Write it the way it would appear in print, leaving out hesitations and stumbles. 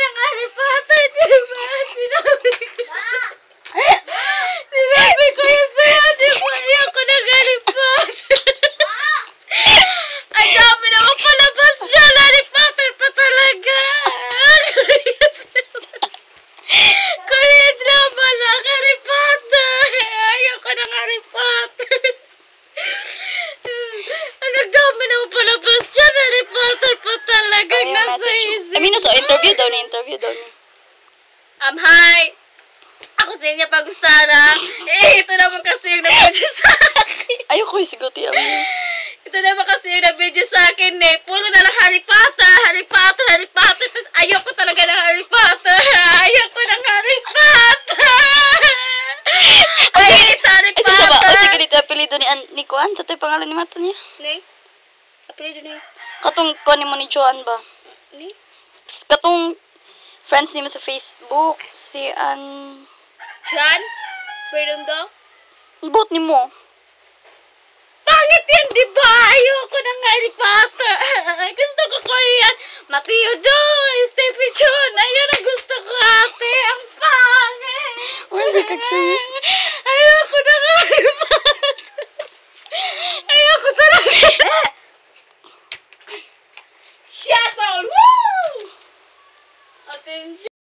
ng Harry Potter, di ba? Sinabi ko yun sa'yo, di ba? Ayoko ng Harry Potter. Ang dami na ako palabas dyan. Harry Potter pa talaga. Korean drama lang, Harry Potter. Ayoko ng Harry Potter. Ang dami na ako palabas dyan. Harry Potter pa talaga. Nasa isip. So interview daw ni. Hi. Ako sa inyo pag-usara. Ito naman kasi yung nag-video sa akin. Ayoko yung siguti, Amin. Ito naman kasi yung nag-video sa akin Puro na lang Harry Potter. Tapos ayoko talaga ng Harry Potter. Ayoko ng Harry Potter. Harry Potter. Sige, dito apelido ni Kuan. Sa tayo pangalan ni Mato niya. Apelido ni? Katong Kuan mo ni Joan ba? Ni? Katong friends ni mo sa Facebook. Si Jan? Pardon daw? Ibot ni mo. Pangit yan, di ba? Ayoko ng Harry Potter. Gusto ko Korean. Matthew Joy, Stevie Jun. Ayun ang gusto ko, ate. Ang pangit. Wala ka